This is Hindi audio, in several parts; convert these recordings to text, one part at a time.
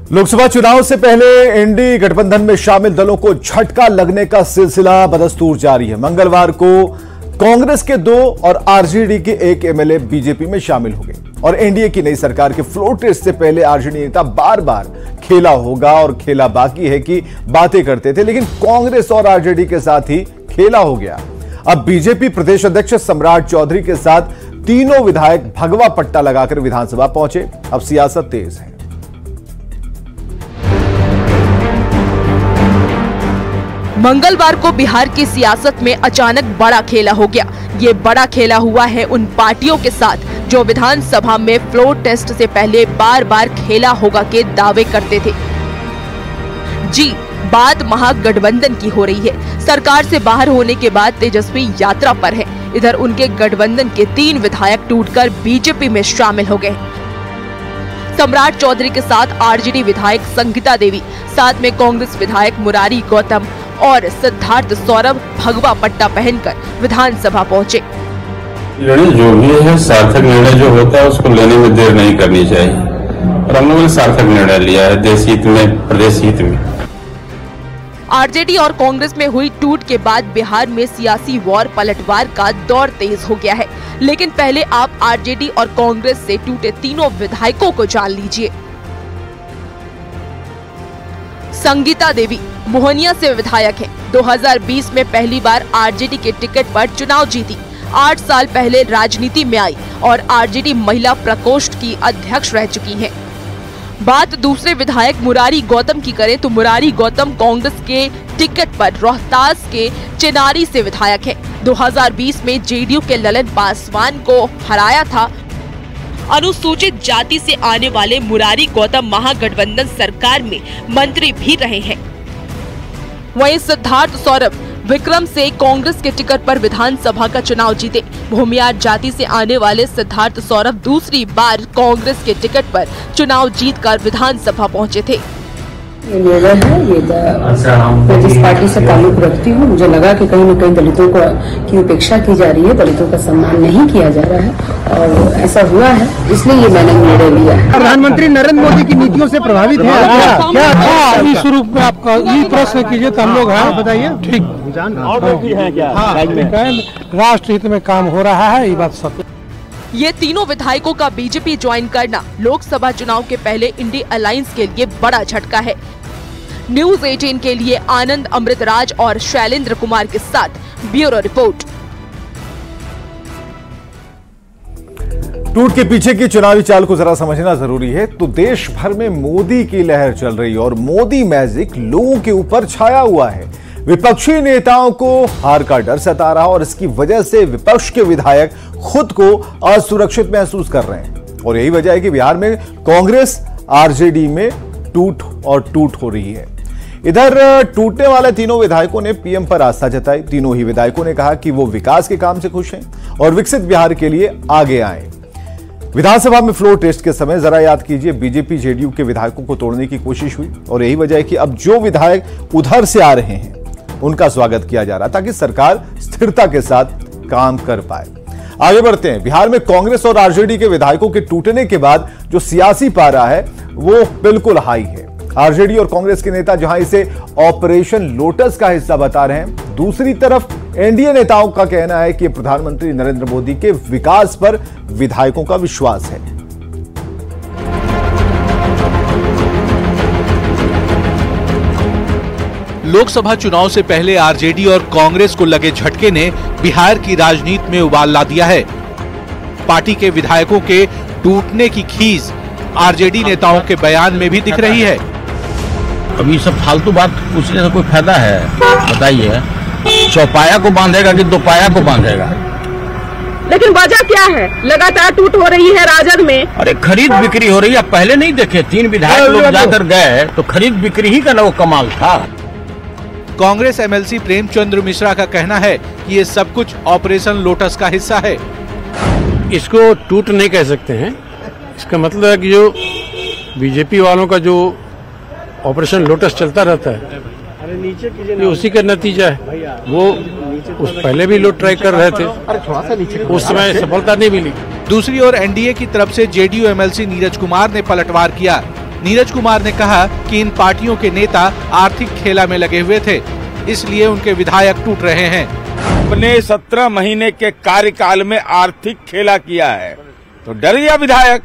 लोकसभा चुनाव से पहले एनडीए गठबंधन में शामिल दलों को झटका लगने का सिलसिला बदस्तूर जारी है। मंगलवार को कांग्रेस के 2 और आरजेडी के 1 एमएलए बीजेपी में शामिल हो गए और एनडीए की नई सरकार के फ्लोर टेस्ट से पहले आरजेडी नेता बार बार खेला होगा और खेला बाकी है कि बातें करते थे, लेकिन कांग्रेस और आरजेडी के साथ ही खेला हो गया। अब बीजेपी प्रदेश अध्यक्ष सम्राट चौधरी के साथ तीनों विधायक भगवा पट्टा लगाकर विधानसभा पहुंचे। अब सियासत तेज है। मंगलवार को बिहार की सियासत में अचानक बड़ा खेला हो गया। ये बड़ा खेला हुआ है उन पार्टियों के साथ जो विधानसभा में फ्लोर टेस्ट से पहले बार बार खेला होगा के दावे करते थे। जी, बात महागठबंधन की हो रही है। सरकार से बाहर होने के बाद तेजस्वी यात्रा पर है। इधर उनके गठबंधन के 3 विधायक टूटकर बीजेपी में शामिल हो गए। सम्राट चौधरी के साथ आरजेडी विधायक संगीता देवी, साथ में कांग्रेस विधायक मुरारी गौतम और सिद्धार्थ सौरभ भगवा पट्टा पहनकर विधानसभा पहुंचे। निर्णय जो भी है, सार्थक निर्णय जो होता है उसको लेने में देर नहीं करनी चाहिए और हम लोगों ने सार्थक निर्णय लिया है, देश हित में, प्रदेश हित में। आरजेडी और कांग्रेस में हुई टूट के बाद बिहार में सियासी वॉर पलटवार का दौर तेज हो गया है, लेकिन पहले आप आरजेडी और कांग्रेस से टूटे तीनों विधायकों को जान लीजिए। संगीता देवी मोहनिया से विधायक हैं। 2020 में पहली बार आरजेडी के टिकट पर चुनाव जीती। 8 साल पहले राजनीति में आई और आरजेडी महिला प्रकोष्ठ की अध्यक्ष रह चुकी हैं। बात दूसरे विधायक मुरारी गौतम की करें तो मुरारी गौतम कांग्रेस के टिकट पर रोहतास के चिनारी से विधायक हैं। 2020 में जेडीयू के ललन पासवान को हराया था। अनुसूचित जाति से आने वाले मुरारी गौतम महागठबंधन सरकार में मंत्री भी रहे हैं। वहीं सिद्धार्थ सौरभ विक्रम से कांग्रेस के टिकट पर विधानसभा का चुनाव जीते। भूमियार जाति से आने वाले सिद्धार्थ सौरभ दूसरी बार कांग्रेस के टिकट पर चुनाव जीतकर विधानसभा पहुंचे थे। ये निर्णय है, मैं जिस पार्टी से ताल्लुक रखती हूँ, मुझे लगा कि कहीं न कहीं दलितों की उपेक्षा की जा रही है, दलितों का सम्मान नहीं किया जा रहा है और ऐसा हुआ है, इसलिए ये मैंने निर्णय लिया है। प्रधानमंत्री नरेंद्र मोदी की नीतियों से प्रभावित है क्या? इस रूप में आपका ये प्रश्न कीजिए तो हम लोग हैं, बताइए। ठीक राष्ट्र हित में काम हो रहा है, ये बात सत्य। ये तीनों विधायकों का बीजेपी ज्वाइन करना लोकसभा चुनाव के पहले इंडी अलायंस के लिए बड़ा झटका है। न्यूज़ 18 के लिए आनंद अमृतराज और शैलेंद्र कुमार के साथ ब्यूरो रिपोर्ट। टूट के पीछे की चुनावी चाल को जरा समझना जरूरी है। तो देश भर में मोदी की लहर चल रही है और मोदी मैजिक लोगों के ऊपर छाया हुआ है। विपक्षी नेताओं को हार का डर सता रहा और इसकी वजह से विपक्ष के विधायक खुद को असुरक्षित महसूस कर रहे हैं और यही वजह है कि बिहार में कांग्रेस आरजेडी में टूट हो रही है। इधर टूटने वाले तीनों विधायकों ने पीएम पर आस्था जताई। तीनों ही विधायकों ने कहा कि वो विकास के काम से खुश हैं और विकसित बिहार के लिए आगे आए। विधानसभा में फ्लोर टेस्ट के समय जरा याद कीजिए, बीजेपी जेडीयू के विधायकों को तोड़ने की कोशिश हुई और यही वजह है कि अब जो विधायक उधर से आ रहे हैं उनका स्वागत किया जा रहा ताकि सरकार स्थिरता के साथ काम कर पाए। आगे बढ़ते हैं। बिहार में कांग्रेस और आरजेडी के विधायकों के टूटने के बाद जो सियासी पारा है वो बिल्कुल हाई है। आरजेडी और कांग्रेस के नेता जहां इसे ऑपरेशन लोटस का हिस्सा बता रहे हैं, दूसरी तरफ एनडीए नेताओं का कहना है कि प्रधानमंत्री नरेंद्र मोदी के विकास पर विधायकों का विश्वास है। लोकसभा चुनाव से पहले आरजेडी और कांग्रेस को लगे झटके ने बिहार की राजनीति में उबाल ला दिया है। पार्टी के विधायकों के टूटने की खीज आरजेडी नेताओं के बयान में भी दिख रही है। अभी सब फालतू बात पूछने से कोई फायदा है? बताइए, चौपाया को बांधेगा कि दोपाया को बांधेगा? लेकिन वजह क्या है? लगातार टूट हो रही है राजद में। अरे खरीद बिक्री हो रही है। पहले नहीं देखे 3 विधायक लोग जाकर गए तो खरीद बिक्री ही का ना वो कमाल था। कांग्रेस एमएलसी प्रेमचंद्र मिश्रा का कहना है कि ये सब कुछ ऑपरेशन लोटस का हिस्सा है। इसको टूट नहीं कह सकते हैं। इसका मतलब है कि जो बीजेपी वालों का जो ऑपरेशन लोटस चलता रहता है, ये उसी का नतीजा है। वो उस पहले भी लोग ट्राई कर रहे थे, उस समय सफलता नहीं मिली। दूसरी ओर एनडीए की तरफ से जेडीयू एमएलसी नीरज कुमार ने पलटवार किया। नीरज कुमार ने कहा कि इन पार्टियों के नेता आर्थिक खेला में लगे हुए थे, इसलिए उनके विधायक टूट रहे हैं। अपने 17 महीने के कार्यकाल में आर्थिक खेला किया है तो डर गया विधायक।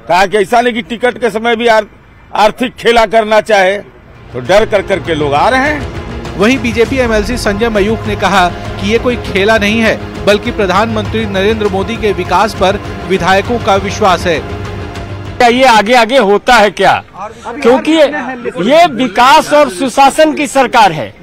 कहा कि ऐसा नहीं कि टिकट के समय भी आर्थिक खेला करना चाहे, तो डर कर करके लोग आ रहे हैं। वहीं बीजेपी एमएलसी संजय मयूख ने कहा कि ये कोई खेला नहीं है, बल्कि प्रधानमंत्री नरेंद्र मोदी के विकास पर विधायकों का विश्वास है। ये आगे आगे होता है क्या, क्योंकि ये विकास और सुशासन की सरकार है।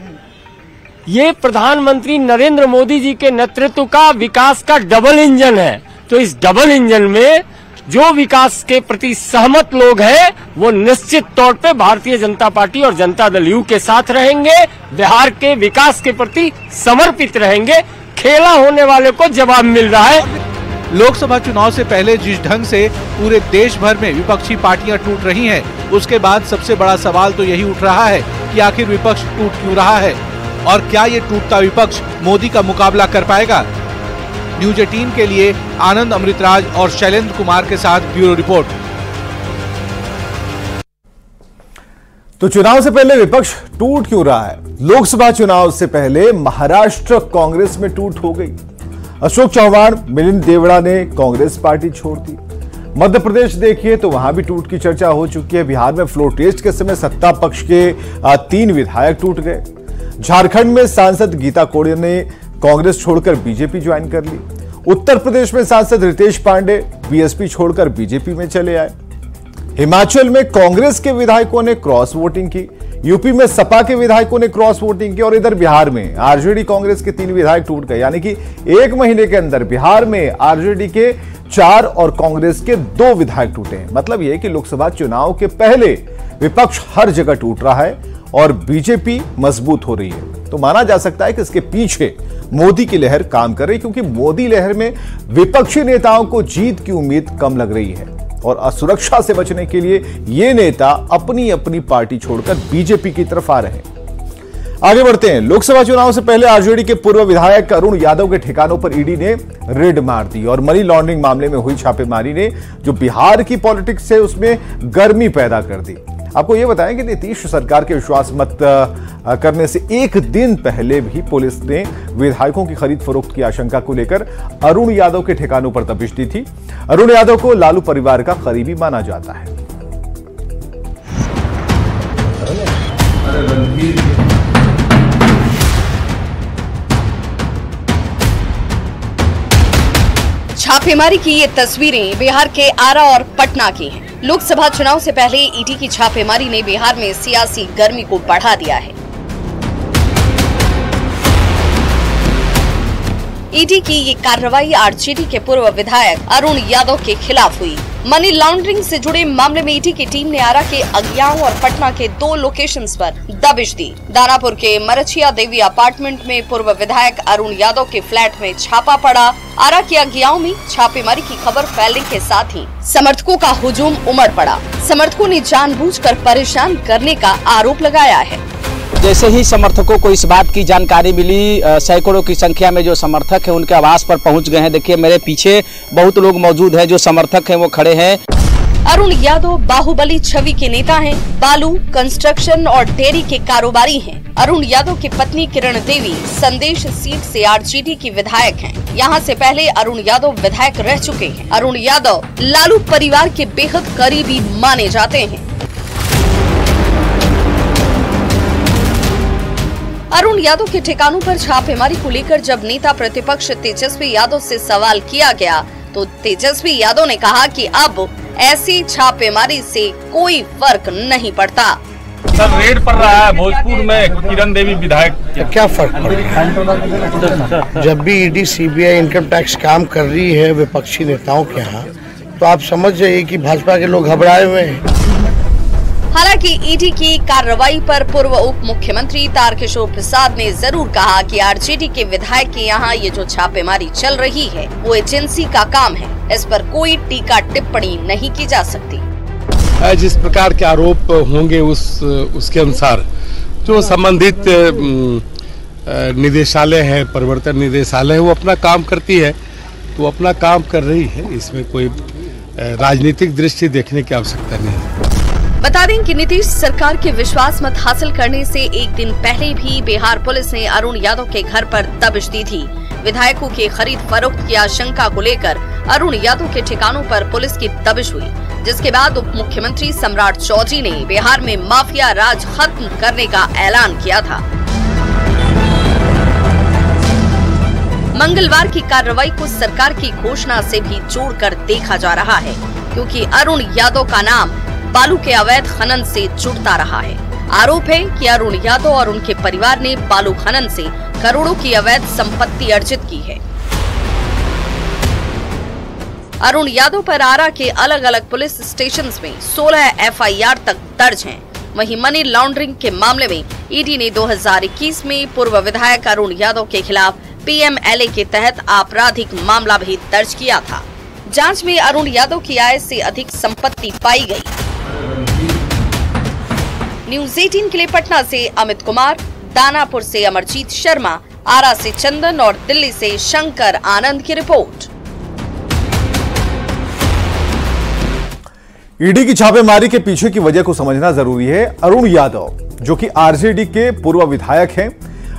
ये प्रधानमंत्री नरेंद्र मोदी जी के नेतृत्व का विकास का डबल इंजन है। तो इस डबल इंजन में जो विकास के प्रति सहमत लोग हैं वो निश्चित तौर पे भारतीय जनता पार्टी और जनता दल यू के साथ रहेंगे, बिहार के विकास के प्रति समर्पित रहेंगे। खेला होने वाले को जवाब मिल रहा है। लोकसभा चुनाव से पहले जिस ढंग से पूरे देश भर में विपक्षी पार्टियां टूट रही हैं, उसके बाद सबसे बड़ा सवाल तो यही उठ रहा है कि आखिर विपक्ष टूट क्यों रहा है और क्या ये टूटता विपक्ष मोदी का मुकाबला कर पाएगा। न्यूज 18 के लिए आनंद अमृतराज और शैलेंद्र कुमार के साथ ब्यूरो रिपोर्ट। तो चुनाव से पहले विपक्ष टूट क्यों रहा है? लोकसभा चुनाव से पहले महाराष्ट्र कांग्रेस में टूट हो गई। अशोक चौहान, मिलिंद देवड़ा ने कांग्रेस पार्टी छोड़ दी। मध्य प्रदेश देखिए तो वहां भी टूट की चर्चा हो चुकी है। बिहार में फ्लोर टेस्ट के समय सत्ता पक्ष के 3 विधायक टूट गए। झारखंड में सांसद गीता कोड़े ने कांग्रेस छोड़कर बीजेपी ज्वाइन कर ली। उत्तर प्रदेश में सांसद रितेश पांडे बीएसपी छोड़कर बीजेपी में चले आए। हिमाचल में कांग्रेस के विधायकों ने क्रॉस वोटिंग की। यूपी में सपा के विधायकों ने क्रॉस वोटिंग की और इधर बिहार में आरजेडी कांग्रेस के 3 विधायक टूट गए। यानी कि 1 महीने के अंदर बिहार में आरजेडी के 4 और कांग्रेस के 2 विधायक टूटे हैं। मतलब यह कि लोकसभा चुनाव के पहले विपक्ष हर जगह टूट रहा है और बीजेपी मजबूत हो रही है। तो माना जा सकता है कि इसके पीछे मोदी की लहर काम कर रही, क्योंकि मोदी लहर में विपक्षी नेताओं को जीत की उम्मीद कम लग रही है और असुरक्षा से बचने के लिए ये नेता अपनी अपनी पार्टी छोड़कर बीजेपी की तरफ आ रहे हैं। आगे बढ़ते हैं। लोकसभा चुनाव से पहले आरजेडी के पूर्व विधायक अरुण यादव के ठिकानों पर ईडी ने रेड मार दी और मनी लॉन्ड्रिंग मामले में हुई छापेमारी ने जो बिहार की पॉलिटिक्स है उसमें गर्मी पैदा कर दी। आपको यह बताएं कि नीतीश सरकार के विश्वास मत करने से 1 दिन पहले भी पुलिस ने विधायकों की खरीद फरोख्त की आशंका को लेकर अरुण यादव के ठिकानों पर दबिश दी थी। अरुण यादव को लालू परिवार का करीबी माना जाता है। छापेमारी की ये तस्वीरें बिहार के आरा और पटना की हैं। लोकसभा चुनाव से पहले ईडी की छापेमारी ने बिहार में सियासी गर्मी को बढ़ा दिया है। ईडी की ये कार्रवाई आरजेडी के पूर्व विधायक अरुण यादव के खिलाफ हुई। मनी लॉन्ड्रिंग से जुड़े मामले में ईडी की टीम ने आरा के अगियाओं और पटना के 2 लोकेशंस पर दबिश दी। दानापुर के मरछिया देवी अपार्टमेंट में पूर्व विधायक अरुण यादव के फ्लैट में छापा पड़ा। आरा के अगियाओं में छापेमारी की खबर फैलने के साथ ही समर्थकों का हुजूम उमड़ पड़ा। समर्थकों ने जानबूझकर परेशान करने का आरोप लगाया है। जैसे ही समर्थकों को इस बात की जानकारी मिली, सैकड़ों की संख्या में जो समर्थक हैं उनके आवास पर पहुंच गए हैं। देखिए मेरे पीछे बहुत लोग मौजूद हैं, जो समर्थक हैं वो खड़े हैं। अरुण यादव बाहुबली छवि के नेता हैं। बालू, कंस्ट्रक्शन और डेयरी के कारोबारी हैं। अरुण यादव की पत्नी किरण देवी संदेश सीट से आरजेडी की विधायक हैं। यहाँ से पहले अरुण यादव विधायक रह चुके हैं। अरुण यादव लालू परिवार के बेहद करीबी माने जाते हैं। अरुण यादव के ठिकानों पर छापेमारी को लेकर जब नेता प्रतिपक्ष तेजस्वी यादव से सवाल किया गया तो तेजस्वी यादव ने कहा कि अब ऐसी छापेमारी से कोई फर्क नहीं पड़ता। सर रेड पड़ रहा है भोजपुर में किरण देवी विधायक, क्या फर्क पड़ रहा है? जब भी ईडी सीबीआई इनकम टैक्स काम कर रही है विपक्षी नेताओं के यहाँ, तो आप समझ जाइए कि भाजपा के लोग घबराए हुए हैं। हालांकि ईडी की कार्रवाई पर पूर्व उप मुख्यमंत्री तारकिशोर प्रसाद ने जरूर कहा कि आरजेडी के विधायक के यहाँ ये जो छापेमारी चल रही है वो एजेंसी का काम है। इस पर कोई टीका टिप्पणी नहीं की जा सकती। जिस प्रकार के आरोप होंगे उसके अनुसार जो संबंधित निदेशालय है, परिवर्तन निदेशालय है, वो अपना काम करती है, तो अपना काम कर रही है। इसमें कोई राजनीतिक दृष्टि देखने की आवश्यकता नहीं है। बता दें कि नीतीश सरकार के विश्वास मत हासिल करने से एक दिन पहले भी बिहार पुलिस ने अरुण यादव के घर पर दबिश दी थी। विधायकों की खरीद फरोख्त की आशंका को लेकर अरुण यादव के ठिकानों पर पुलिस की दबिश हुई, जिसके बाद उप मुख्यमंत्री सम्राट चौधरी ने बिहार में माफिया राज खत्म करने का ऐलान किया था। मंगलवार की कार्रवाई को सरकार की घोषणा से भी जोड़कर देखा जा रहा है, क्योंकि अरुण यादव का नाम बालू के अवैध खनन से जुड़ता रहा है। आरोप है कि अरुण यादव और उनके परिवार ने बालू खनन से करोड़ों की अवैध संपत्ति अर्जित की है। अरुण यादव पर आरा के अलग अलग पुलिस स्टेशंस में 16 FIR तक दर्ज हैं। वहीं मनी लॉन्ड्रिंग के मामले में ईडी ने 2021 में पूर्व विधायक अरुण यादव के खिलाफ PMLA के तहत आपराधिक मामला भी दर्ज किया था। जांच में अरुण यादव की आय से अधिक संपत्ति पाई गई। न्यूज़ 18 के लिए पटना से अमित कुमार, दानापुर से अमरजीत शर्मा, आरा से चंदन और दिल्ली से शंकर आनंद की रिपोर्ट। ईडी की छापेमारी के पीछे की वजह को समझना जरूरी है। अरुण यादव जो कि आरजेडी के पूर्व विधायक हैं,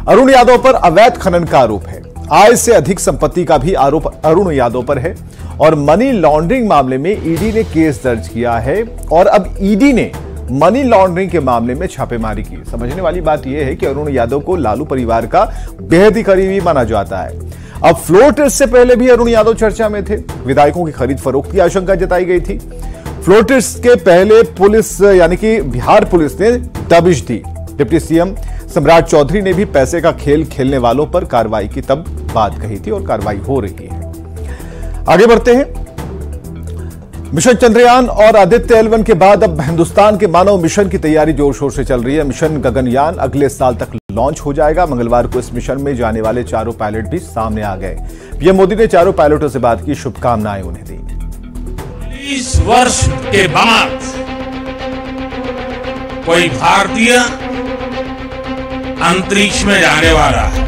अरुण यादव पर अवैध खनन का आरोप है। आय से अधिक संपत्ति का भी आरोप अरुण यादव पर है और मनी लॉन्ड्रिंग मामले में ईडी ने केस दर्ज किया है और अब ईडी ने मनी लॉन्ड्रिंग के मामले में छापेमारी की। समझने वाली बात यह है कि अरुण यादव को लालू परिवार का बेहद ही करीबी माना जाता है। अब फ्लोर टेस्ट से पहले भी अरुण यादव चर्चा में थे। विधायकों की खरीद फरोख्त की आशंका जताई गई थी। फ्लोर टेस्ट के पहले पुलिस यानी कि बिहार पुलिस ने दबिश दी। डिप्टी सीएम सम्राट चौधरी ने भी पैसे का खेल खेलने वालों पर कार्रवाई की तब बात कही थी और कार्रवाई हो रही है। आगे बढ़ते हैं। मिशन चंद्रयान और आदित्य L1 के बाद अब हिंदुस्तान के मानव मिशन की तैयारी जोर शोर से चल रही है। मिशन गगनयान अगले साल तक लॉन्च हो जाएगा। मंगलवार को इस मिशन में जाने वाले चारों पायलट भी सामने आ गए। पीएम मोदी ने चारों पायलटों से बात की, शुभकामनाएं उन्हें दी। 20 वर्ष के बाद कोई भारतीय अंतरिक्ष में जाने वाला है,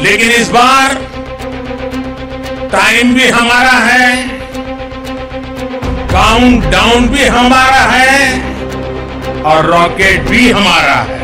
लेकिन इस बार टाइम भी हमारा है, काउंटडाउन भी हमारा है और रॉकेट भी हमारा है।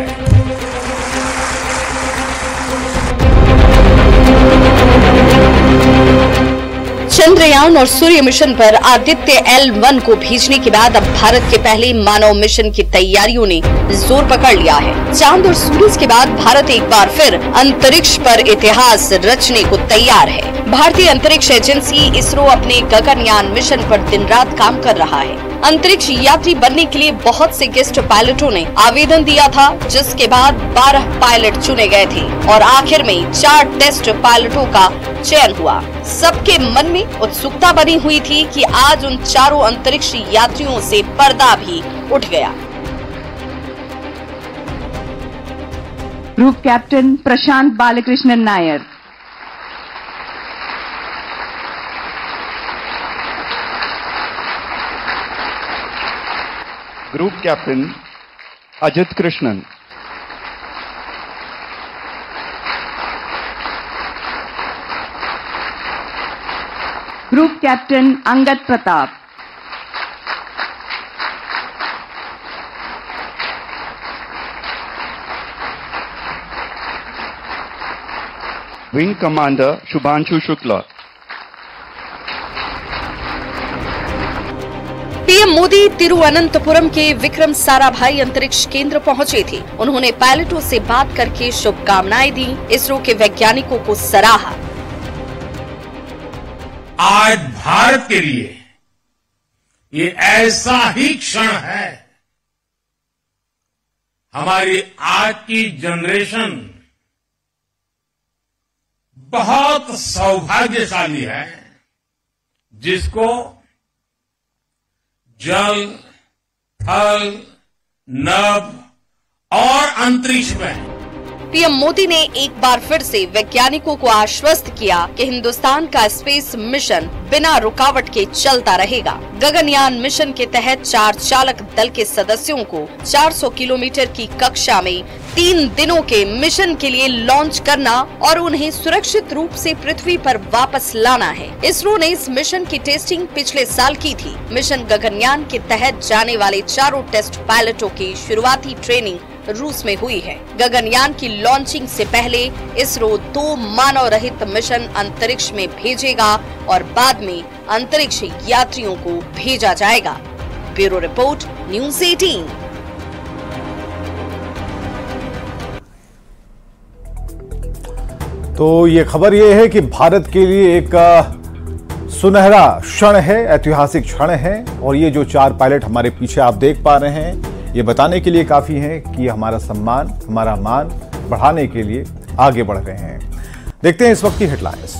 चंद्रयान और सूर्य मिशन पर आदित्य L1 को भेजने के बाद अब भारत के पहले मानव मिशन की तैयारियों ने जोर पकड़ लिया है। चांद और सूरज के बाद भारत एक बार फिर अंतरिक्ष पर इतिहास रचने को तैयार है। भारतीय अंतरिक्ष एजेंसी इसरो अपने गगनयान मिशन पर दिन रात काम कर रहा है। अंतरिक्ष यात्री बनने के लिए बहुत से गेस्ट पायलटों ने आवेदन दिया था, जिसके बाद 12 पायलट चुने गए थे और आखिर में 4 टेस्ट पायलटों का चयन हुआ। सबके मन में उत्सुकता बनी हुई थी कि आज उन चारों अंतरिक्ष यात्रियों से पर्दा भी उठ गया। Group captain Prashant Balakrishnan Nair, group captain Ajit Krishnan, group captain Angad Pratap, wing commander Shubhanshu Shukla. PM Modi Thiruvananthapuram के विक्रम साराभाई अंतरिक्ष केंद्र पहुंचे थे। उन्होंने पायलटों से बात करके शुभकामनाएं दी, इसरो के वैज्ञानिकों को सराहा। आज भारत के लिए ये ऐसा ही क्षण है। हमारी आज की जनरेशन बहुत सौभाग्यशाली है, जिसको जल, थल, नभ और अंतरिक्ष में। पीएम मोदी ने एक बार फिर से वैज्ञानिकों को आश्वस्त किया कि हिंदुस्तान का स्पेस मिशन बिना रुकावट के चलता रहेगा। गगनयान मिशन के तहत 4 चालक दल के सदस्यों को 400 किलोमीटर की कक्षा में 3 दिनों के मिशन के लिए लॉन्च करना और उन्हें सुरक्षित रूप से पृथ्वी पर वापस लाना है। इसरो ने इस मिशन की टेस्टिंग पिछले साल की थी। मिशन गगनयान के तहत जाने वाले चारों टेस्ट पायलटों की शुरुआती ट्रेनिंग रूस में हुई है। गगनयान की लॉन्चिंग से पहले इसरो 2 मानव रहित मिशन अंतरिक्ष में भेजेगा और बाद में अंतरिक्ष यात्रियों को भेजा जाएगा। Bureau report, news 18। तो ये खबर ये है कि भारत के लिए एक सुनहरा क्षण है, ऐतिहासिक क्षण है, और ये जो 4 पायलट हमारे पीछे आप देख पा रहे हैं, ये बताने के लिए काफी है कि हमारा सम्मान, हमारा मान बढ़ाने के लिए आगे बढ़ रहे हैं। देखते हैं इस वक्त की हेडलाइंस।